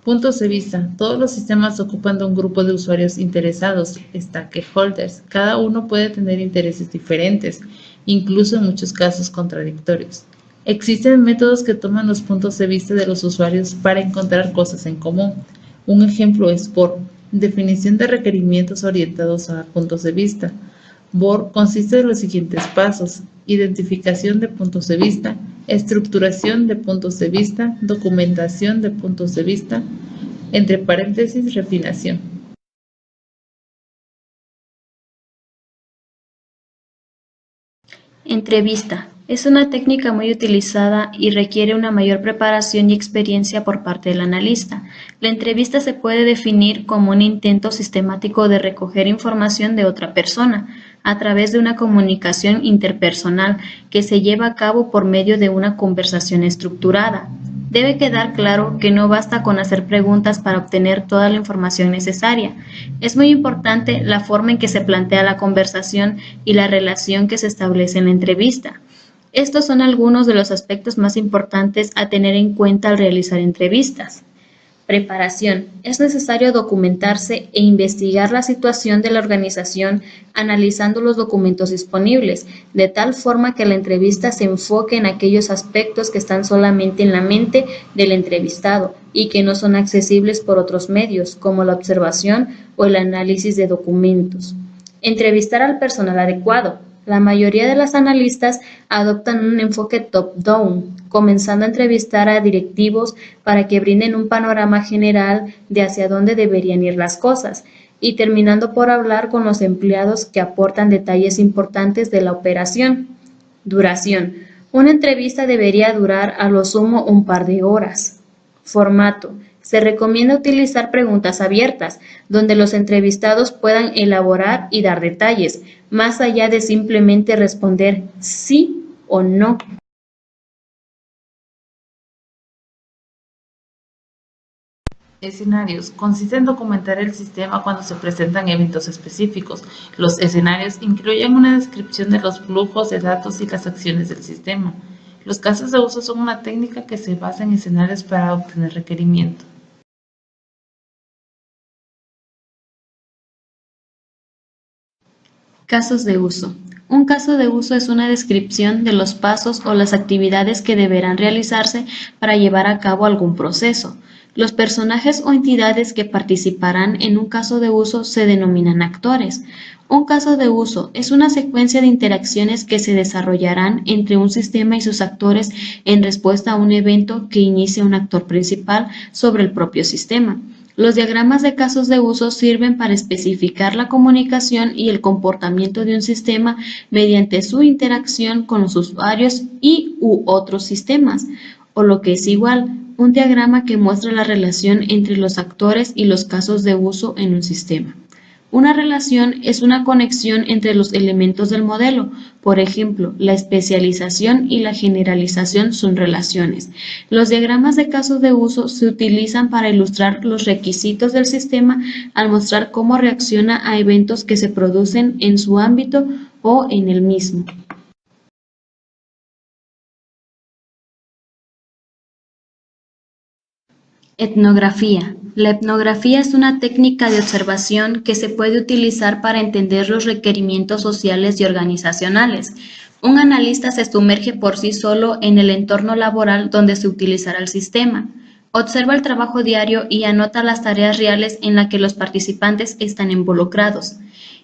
Puntos de vista. Todos los sistemas ocupan de un grupo de usuarios interesados, stakeholders. Cada uno puede tener intereses diferentes, incluso en muchos casos contradictorios. Existen métodos que toman los puntos de vista de los usuarios para encontrar cosas en común. Un ejemplo es BOR, definición de requerimientos orientados a puntos de vista. BOR consiste de los siguientes pasos: identificación de puntos de vista, estructuración de puntos de vista, documentación de puntos de vista, entre paréntesis, refinación. Entrevista. Es una técnica muy utilizada y requiere una mayor preparación y experiencia por parte del analista. La entrevista se puede definir como un intento sistemático de recoger información de otra persona a través de una comunicación interpersonal que se lleva a cabo por medio de una conversación estructurada. Debe quedar claro que no basta con hacer preguntas para obtener toda la información necesaria. Es muy importante la forma en que se plantea la conversación y la relación que se establece en la entrevista. Estos son algunos de los aspectos más importantes a tener en cuenta al realizar entrevistas. Preparación. Es necesario documentarse e investigar la situación de la organización analizando los documentos disponibles, de tal forma que la entrevista se enfoque en aquellos aspectos que están solamente en la mente del entrevistado y que no son accesibles por otros medios, como la observación o el análisis de documentos. Entrevistar al personal adecuado. La mayoría de las analistas adoptan un enfoque top-down, comenzando a entrevistar a directivos para que brinden un panorama general de hacia dónde deberían ir las cosas, y terminando por hablar con los empleados que aportan detalles importantes de la operación. Duración. Una entrevista debería durar a lo sumo un par de horas. Formato. Se recomienda utilizar preguntas abiertas, donde los entrevistados puedan elaborar y dar detalles, más allá de simplemente responder sí o no. Escenarios. Consiste en documentar el sistema cuando se presentan eventos específicos. Los escenarios incluyen una descripción de los flujos de datos y las acciones del sistema. Los casos de uso son una técnica que se basa en escenarios para obtener requerimiento. Casos de uso. Un caso de uso es una descripción de los pasos o las actividades que deberán realizarse para llevar a cabo algún proceso. Los personajes o entidades que participarán en un caso de uso se denominan actores. Un caso de uso es una secuencia de interacciones que se desarrollarán entre un sistema y sus actores en respuesta a un evento que inicia un actor principal sobre el propio sistema. Los diagramas de casos de uso sirven para especificar la comunicación y el comportamiento de un sistema mediante su interacción con los usuarios y/u otros sistemas, o lo que es igual, un diagrama que muestra la relación entre los actores y los casos de uso en un sistema. Una relación es una conexión entre los elementos del modelo. Por ejemplo, la especialización y la generalización son relaciones. Los diagramas de casos de uso se utilizan para ilustrar los requisitos del sistema al mostrar cómo reacciona a eventos que se producen en su ámbito o en el mismo. Etnografía. La etnografía es una técnica de observación que se puede utilizar para entender los requerimientos sociales y organizacionales. Un analista se sumerge por sí solo en el entorno laboral donde se utilizará el sistema. Observa el trabajo diario y anota las tareas reales en las que los participantes están involucrados.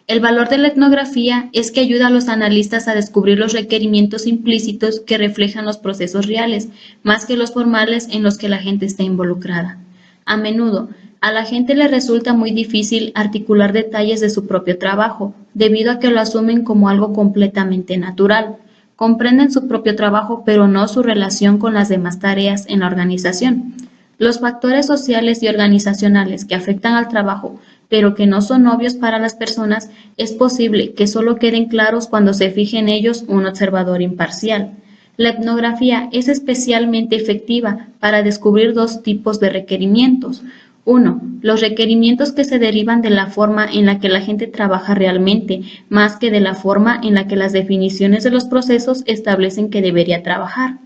El valor de la etnografía es que ayuda a los analistas a descubrir los requerimientos implícitos que reflejan los procesos reales, más que los formales en los que la gente está involucrada. A menudo, a la gente le resulta muy difícil articular detalles de su propio trabajo, debido a que lo asumen como algo completamente natural. Comprenden su propio trabajo, pero no su relación con las demás tareas en la organización. Los factores sociales y organizacionales que afectan al trabajo, pero que no son obvios para las personas, es posible que solo queden claros cuando se fije en ellos un observador imparcial. La etnografía es especialmente efectiva para descubrir dos tipos de requerimientos. 1. Los requerimientos que se derivan de la forma en la que la gente trabaja realmente, más que de la forma en la que las definiciones de los procesos establecen que debería trabajar.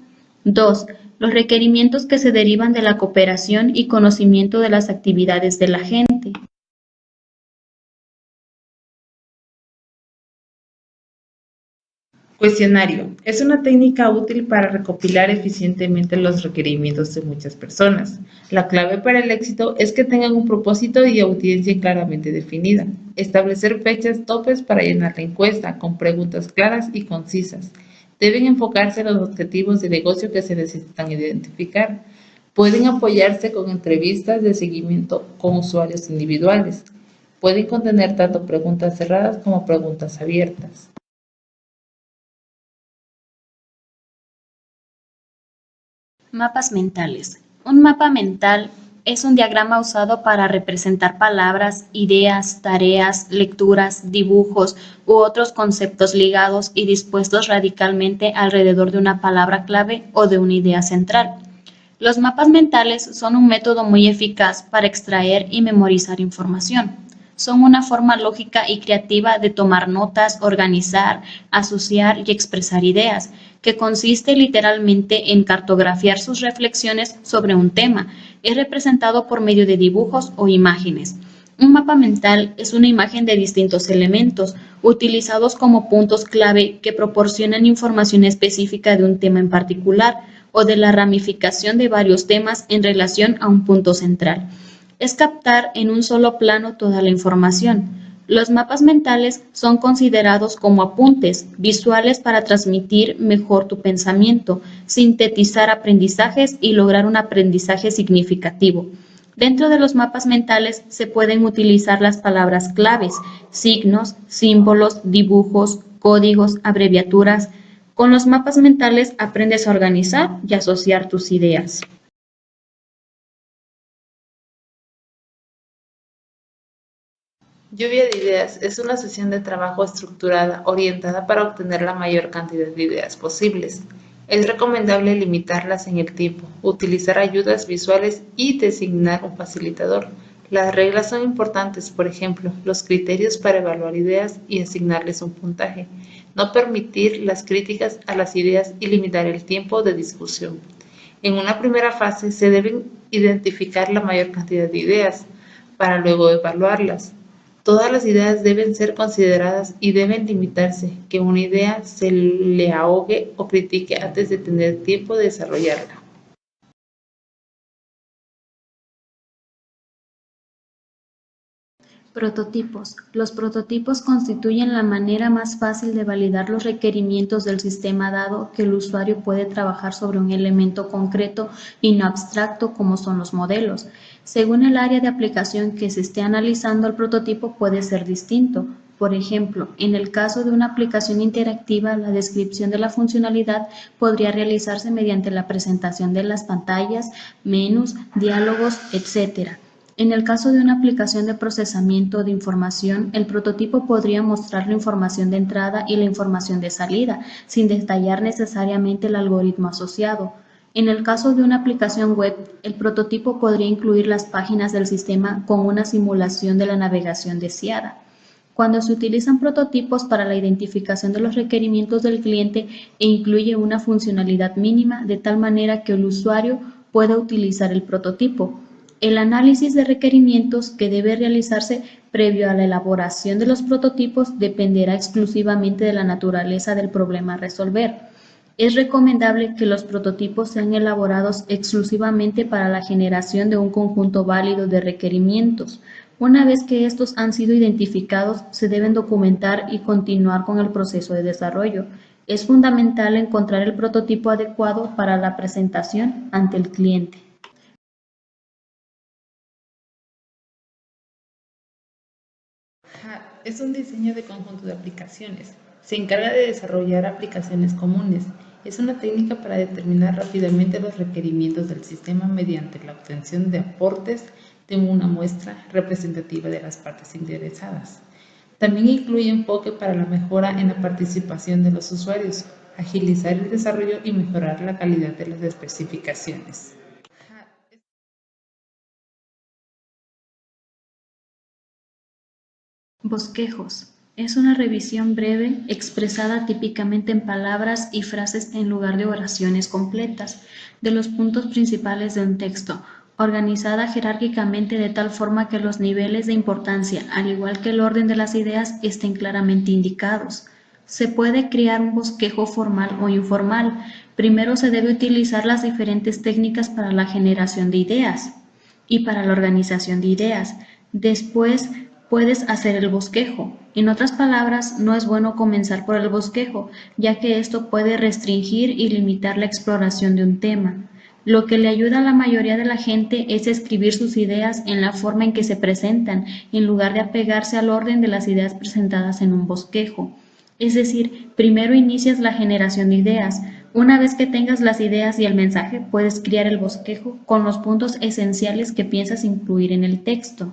2. Los requerimientos que se derivan de la cooperación y conocimiento de las actividades de la gente. Cuestionario. Es una técnica útil para recopilar eficientemente los requerimientos de muchas personas. La clave para el éxito es que tengan un propósito y audiencia claramente definida. Establecer fechas topes para llenar la encuesta con preguntas claras y concisas. Deben enfocarse en los objetivos de negocio que se necesitan identificar. Pueden apoyarse con entrevistas de seguimiento con usuarios individuales. Pueden contener tanto preguntas cerradas como preguntas abiertas. Mapas mentales. Un mapa mental es un diagrama usado para representar palabras, ideas, tareas, lecturas, dibujos u otros conceptos ligados y dispuestos radicalmente alrededor de una palabra clave o de una idea central. Los mapas mentales son un método muy eficaz para extraer y memorizar información. Son una forma lógica y creativa de tomar notas, organizar, asociar y expresar ideas, que consiste literalmente en cartografiar sus reflexiones sobre un tema. Es representado por medio de dibujos o imágenes. Un mapa mental es una imagen de distintos elementos, utilizados como puntos clave que proporcionan información específica de un tema en particular o de la ramificación de varios temas en relación a un punto central. Es captar en un solo plano toda la información. Los mapas mentales son considerados como apuntes visuales para transmitir mejor tu pensamiento, sintetizar aprendizajes y lograr un aprendizaje significativo. Dentro de los mapas mentales se pueden utilizar las palabras claves, signos, símbolos, dibujos, códigos, abreviaturas. Con los mapas mentales aprendes a organizar y asociar tus ideas. Lluvia de ideas es una sesión de trabajo estructurada orientada para obtener la mayor cantidad de ideas posibles. Es recomendable limitarlas en el tiempo, utilizar ayudas visuales y designar un facilitador. Las reglas son importantes, por ejemplo, los criterios para evaluar ideas y asignarles un puntaje. No permitir las críticas a las ideas y limitar el tiempo de discusión. En una primera fase se deben identificar la mayor cantidad de ideas para luego evaluarlas. Todas las ideas deben ser consideradas y deben limitarse, que una idea se le ahogue o critique antes de tener tiempo de desarrollarla. Prototipos. Los prototipos constituyen la manera más fácil de validar los requerimientos del sistema dado que el usuario puede trabajar sobre un elemento concreto y no abstracto como son los modelos. Según el área de aplicación que se esté analizando, el prototipo puede ser distinto. Por ejemplo, en el caso de una aplicación interactiva, la descripción de la funcionalidad podría realizarse mediante la presentación de las pantallas, menús, diálogos, etc. En el caso de una aplicación de procesamiento de información, el prototipo podría mostrar la información de entrada y la información de salida, sin detallar necesariamente el algoritmo asociado. En el caso de una aplicación web, el prototipo podría incluir las páginas del sistema con una simulación de la navegación deseada. Cuando se utilizan prototipos para la identificación de los requerimientos del cliente e incluye una funcionalidad mínima de tal manera que el usuario pueda utilizar el prototipo. El análisis de requerimientos que debe realizarse previo a la elaboración de los prototipos dependerá exclusivamente de la naturaleza del problema a resolver. Es recomendable que los prototipos sean elaborados exclusivamente para la generación de un conjunto válido de requerimientos. Una vez que estos han sido identificados, se deben documentar y continuar con el proceso de desarrollo. Es fundamental encontrar el prototipo adecuado para la presentación ante el cliente. Es un diseño de conjunto de aplicaciones. Se encarga de desarrollar aplicaciones comunes. Es una técnica para determinar rápidamente los requerimientos del sistema mediante la obtención de aportes de una muestra representativa de las partes interesadas. También incluye enfoque para la mejora en la participación de los usuarios, agilizar el desarrollo y mejorar la calidad de las especificaciones. Bosquejos. Es una revisión breve, expresada típicamente en palabras y frases en lugar de oraciones completas, de los puntos principales de un texto, organizada jerárquicamente de tal forma que los niveles de importancia, al igual que el orden de las ideas, estén claramente indicados. Se puede crear un bosquejo formal o informal. Primero se debe utilizar las diferentes técnicas para la generación de ideas y para la organización de ideas. Después puedes hacer el bosquejo. En otras palabras, no es bueno comenzar por el bosquejo, ya que esto puede restringir y limitar la exploración de un tema. Lo que le ayuda a la mayoría de la gente es escribir sus ideas en la forma en que se presentan, en lugar de apegarse al orden de las ideas presentadas en un bosquejo. Es decir, primero inicias la generación de ideas. Una vez que tengas las ideas y el mensaje, puedes crear el bosquejo con los puntos esenciales que piensas incluir en el texto.